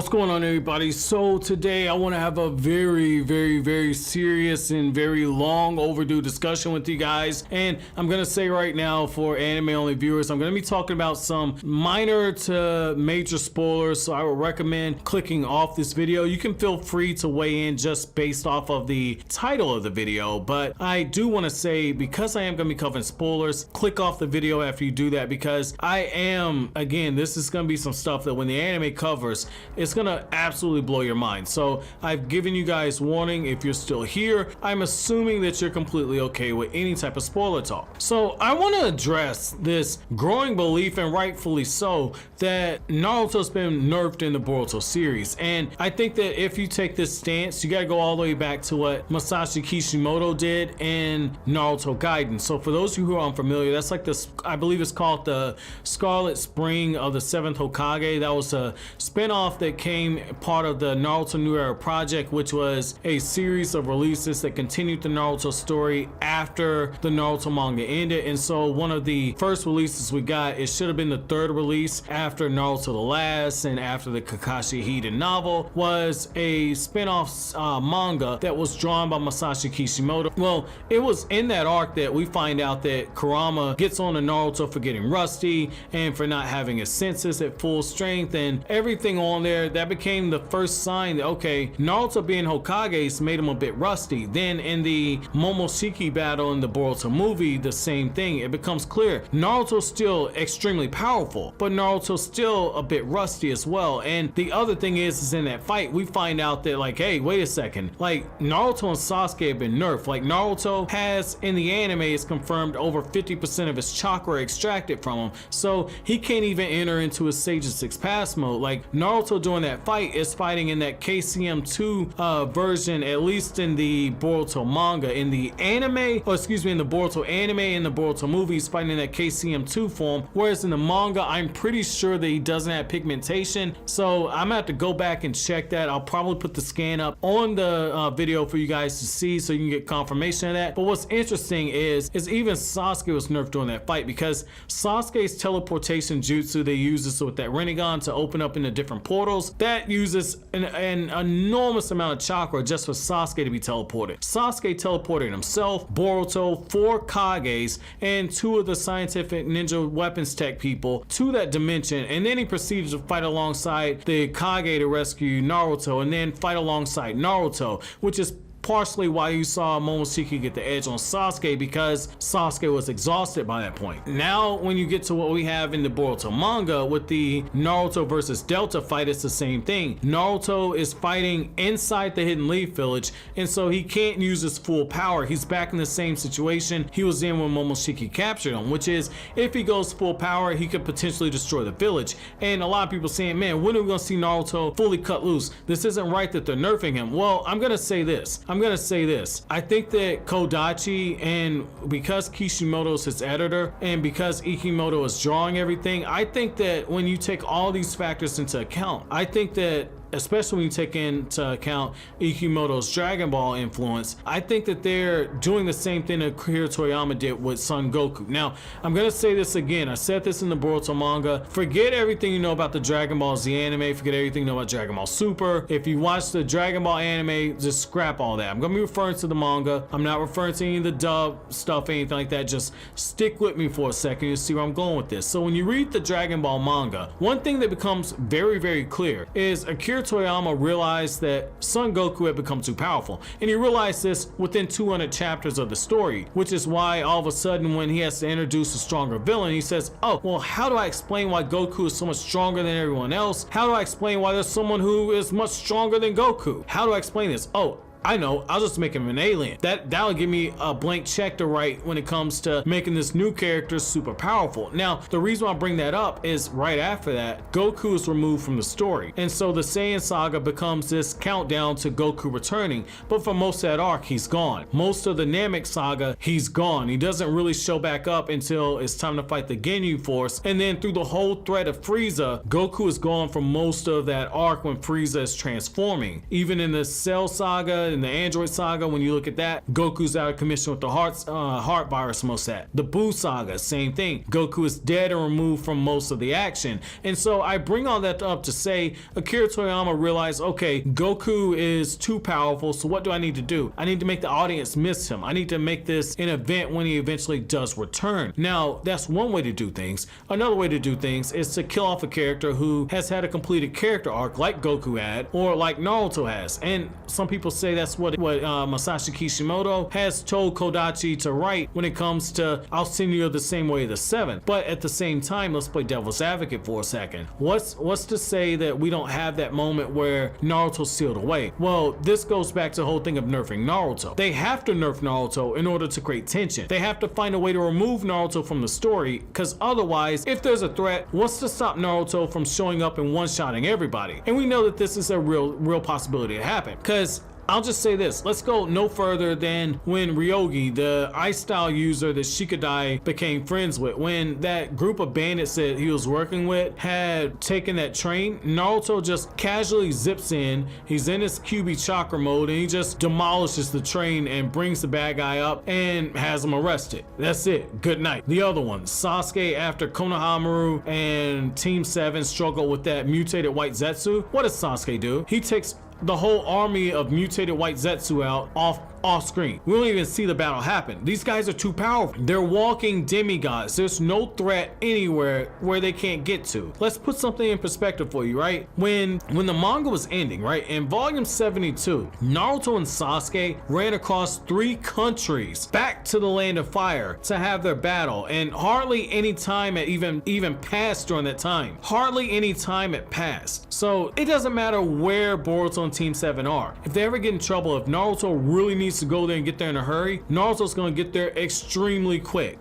What's going on, everybody? So today I want to have a very serious and very long overdue discussion with you guys, and I'm gonna say right now, for anime only viewers, I'm gonna be talking about some minor to major spoilers, so I would recommend clicking off this video. You can feel free to weigh in just based off of the title of the video, but I do want to say, because I am gonna be covering spoilers, click off the video after you do that, because I am, again, this is gonna be some stuff that when the anime covers, it's gonna absolutely blow your mind. So I've given you guys warning. If you're still here, I'm assuming that you're completely okay with any type of spoiler talk. So I want to address this growing belief, and rightfully so, that Naruto's been nerfed in the Boruto series. And I think that if you take this stance, you gotta go all the way back to what Masashi Kishimoto did in Naruto Gaiden. So for those of you who are unfamiliar, that's like this, I believe it's called the Scarlet Spring of the 7th Hokage. That was a spin-off that came part of the Naruto New Era project, which was a series of releases that continued the Naruto story after the Naruto manga ended. And so one of the first releases we got, it should have been the third release after Naruto the Last and after the Kakashi Hiden novel, was a spin-off manga that was drawn by Masashi Kishimoto. Well, it was in that arc that we find out that Kurama gets on to Naruto for getting rusty and for not having his senses at full strength, and everything on there. That became the first sign that, okay, Naruto being Hokage's made him a bit rusty. Then in the Momoshiki battle in the Boruto movie, the same thing. It becomes clear Naruto's still extremely powerful, but Naruto's still a bit rusty as well. And the other thing is in that fight, we find out that, like, hey, wait a second, like, Naruto and Sasuke have been nerfed. Like, Naruto has, in the anime, it's confirmed over 50% of his chakra extracted from him, so he can't even enter into his Sage 6 pass mode. Like, Naruto during that fight is fighting in that KCM2 version, at least in the Boruto manga. In the anime, or excuse me, in the Boruto anime and the Boruto movie, he's fighting in that KCM2 form, whereas in the manga, I'm pretty sure that he doesn't have pigmentation. So I'm gonna have to go back and check that. I'll probably put the scan up on the video for you guys to see, so you can get confirmation of that. But what's interesting is even Sasuke was nerfed during that fight, because Sasuke's teleportation jutsu, they use this with that Rinnegan to open up into different portals. That uses an enormous amount of chakra just for Sasuke to be teleported. Sasuke teleported himself, Boruto, 4 Kages, and 2 of the scientific ninja weapons tech people to that dimension, and then he proceeded to fight alongside the Kage to rescue Naruto, and then fight alongside Naruto, which is partially why you saw Momoshiki get the edge on Sasuke, because Sasuke was exhausted by that point. Now, when you get to what we have in the Boruto manga with the Naruto versus Delta fight, it's the same thing. Naruto is fighting inside the Hidden Leaf Village, and so he can't use his full power. He's back in the same situation he was in when Momoshiki captured him, which is, if he goes full power, he could potentially destroy the village. And a lot of people saying, man, when are we gonna see Naruto fully cut loose? This isn't right that they're nerfing him. Well, I'm gonna say this. I think that Kodachi, and because Kishimoto's his editor, and because Ikimoto is drawing everything, I think that when you take all these factors into account, I think that, especially when you take into account Ikimoto's Dragon Ball influence, I think that they're doing the same thing that Akira Toriyama did with Son Goku. Now, I'm gonna say this again, I said this in the Boruto manga, forget everything you know about the Dragon Ball Z anime, forget everything you know about Dragon Ball Super. If you watch the Dragon Ball anime, just scrap all that. I'm gonna be referring to the manga. I'm not referring to any of the dub stuff, anything like that. Just stick with me for a second, you'll see where I'm going with this. So when you read the Dragon Ball manga, one thing that becomes very clear is Akira Toriyama realized that Son Goku had become too powerful, and he realized this within 200 chapters of the story, which is why all of a sudden when he has to introduce a stronger villain, he says, oh, well, how do I explain why Goku is so much stronger than everyone else? How do I explain why there's someone who is much stronger than Goku? How do I explain this? Oh, I know, I'll just make him an alien. That'll give me a blank check to write when it comes to making this new character super powerful. Now, the reason I bring that up is right after that, Goku is removed from the story. And so the Saiyan saga becomes this countdown to Goku returning. But for most of that arc, he's gone. Most of the Namek saga, he's gone. He doesn't really show back up until it's time to fight the Ginyu Force. And then through the whole threat of Frieza, Goku is gone for most of that arc when Frieza is transforming. Even in the Cell saga, in the Android Saga, when you look at that, Goku's out of commission with the heart virus most at. The Buu Saga, same thing. Goku is dead and removed from most of the action. And so I bring all that up to say Akira Toriyama realized, okay, Goku is too powerful, so what do I need to do? I need to make the audience miss him. I need to make this an event when he eventually does return. Now, that's one way to do things. Another way to do things is to kill off a character who has had a completed character arc like Goku had, or like Naruto has. And some people say that's what Masashi Kishimoto has told Kodachi to write when it comes to I'll send you the same way the seventh. But at the same time, let's play devil's advocate for a second. What's to say that we don't have that moment where Naruto's sealed away? Well, this goes back to the whole thing of nerfing Naruto. They have to nerf Naruto in order to create tension. They have to find a way to remove Naruto from the story, because otherwise, if there's a threat, what's to stop Naruto from showing up and one-shotting everybody? And we know that this is a real possibility to happen, because I'll just say this, let's go no further than when Ryogi, the ice style user that Shikadai became friends with, when that group of bandits that he was working with had taken that train, Naruto just casually zips in, he's in his QB chakra mode, and he just demolishes the train and brings the bad guy up and has him arrested. That's it, good night. The other one, Sasuke, after Konohamaru and Team 7 struggle with that mutated white Zetsu, what does Sasuke do? He takes the whole army of mutated white Zetsu out off screen. We don't even see the battle happen. These guys are too powerful. They're walking demigods. There's no threat anywhere where they can't get to. Let's put something in perspective for you, right? When the manga was ending, right, in volume 72, Naruto and Sasuke ran across 3 countries back to the land of fire to have their battle, and hardly any time it even passed during that time. Hardly any time it passed. So it doesn't matter where Boruto and Team 7 are. If they ever get in trouble, if Naruto really needs to go there and get there in a hurry, Naruto's gonna get there extremely quick.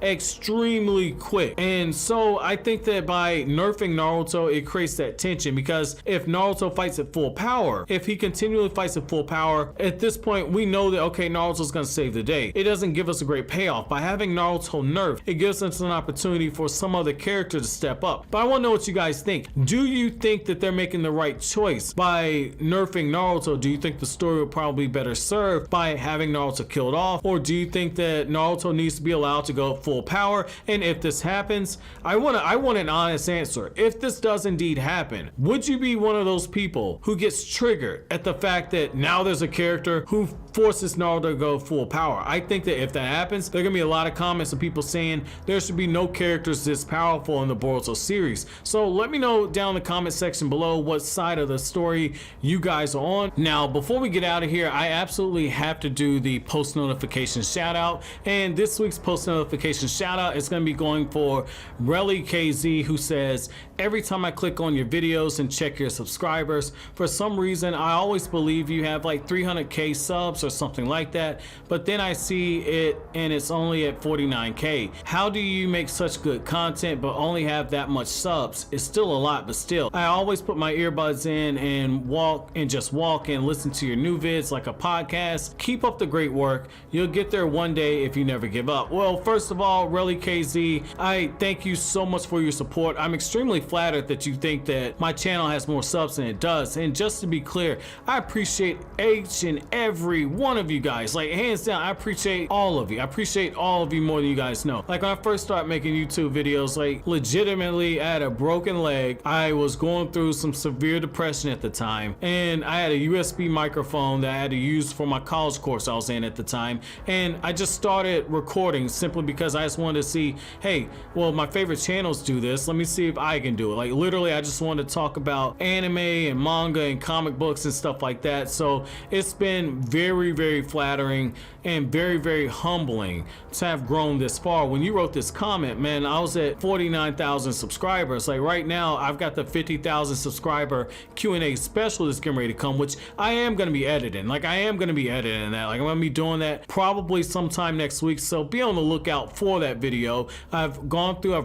And so I think that by nerfing Naruto, it creates that tension, because if Naruto fights at full power, if he continually fights at full power, at this point we know that, okay, Naruto's gonna save the day. It doesn't give us a great payoff. By having Naruto nerfed, it gives us an opportunity for some other character to step up. But I want to know what you guys think. Do you think that they're making the right choice by nerfing Naruto? Do you think the story would probably be better served by having Naruto killed off, or do you think that Naruto needs to be allowed to go full power? And if this happens, I want an honest answer. If this does indeed happen, would you be one of those people who gets triggered at the fact that now there's a character who forces Naruto to go full power? I think that if that happens, there are gonna be a lot of comments of people saying there should be no characters this powerful in the Boruto series. So let me know down in the comment section below what side of the story you guys are on. Now, before we get out of here, I absolutely have to do the post notification shout out, and this week's post notification shout out is going to be going for Relly KZ, who says, every time I click on your videos and check your subscribers, for some reason I always believe you have like 300k subs or something like that, but then I see it and it's only at 49k. How do you make such good content but only have that much subs? It's still a lot, but still, I always put my earbuds in and walk and listen to your new vids like a podcast. Keep up the great work. You'll get there one day if you never give up. Well, first of all, Relly KZ, I thank you so much for your support. I'm extremely flattered that you think that my channel has more subs than it does. And just to be clear, I appreciate each and every one of you guys. Like, hands down, I appreciate all of you. I appreciate all of you more than you guys know. Like, when I first started making YouTube videos, like, legitimately, I had a broken leg. I was going through some severe depression at the time, and I had a USB microphone that I had to use for my college course I was in at the time, and I just started recording simply because I just wanted to see, hey, well, my favorite channels do this, let me see if I can do it. Like, literally, I just wanted to talk about anime and manga and comic books and stuff like that. So it's been very, very flattering and very, very humbling to have grown this far. When you wrote this comment, man, I was at 49,000 subscribers. Like, right now, I've got the 50,000 subscriber Q&A special that's getting ready to come, which I am going to be editing. Like, I am going to be editing that. Like, I'm going to be doing that probably sometime next week, so be on the lookout for that video. I've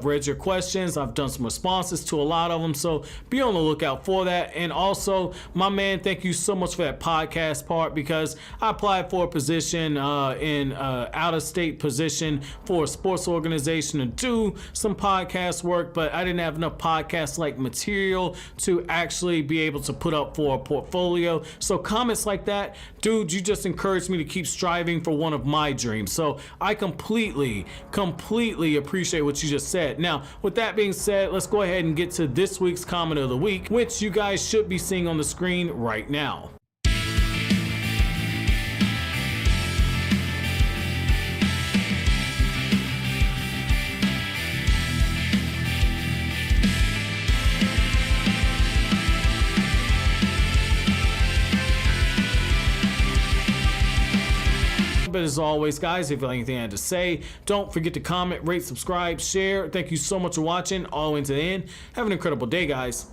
read your questions, I've done some responses to a lot of them, so be on the lookout for that. And also, my man, thank you so much for that podcast part, because I I applied for a position in out-of-state position for a sports organization to do some podcast work, but I didn't have enough podcast-like material to actually be able to put up for a portfolio. So comments like that, dude, you just encouraged me to keep striving for one of my dreams. So I completely appreciate what you just said. Now, with that being said, let's go ahead and get to this week's comment of the week, which you guys should be seeing on the screen right now. But as always, guys, if you have anything I had to say, don't forget to comment, rate, subscribe, share. Thank you so much for watching all the way to the end. Have an incredible day, guys.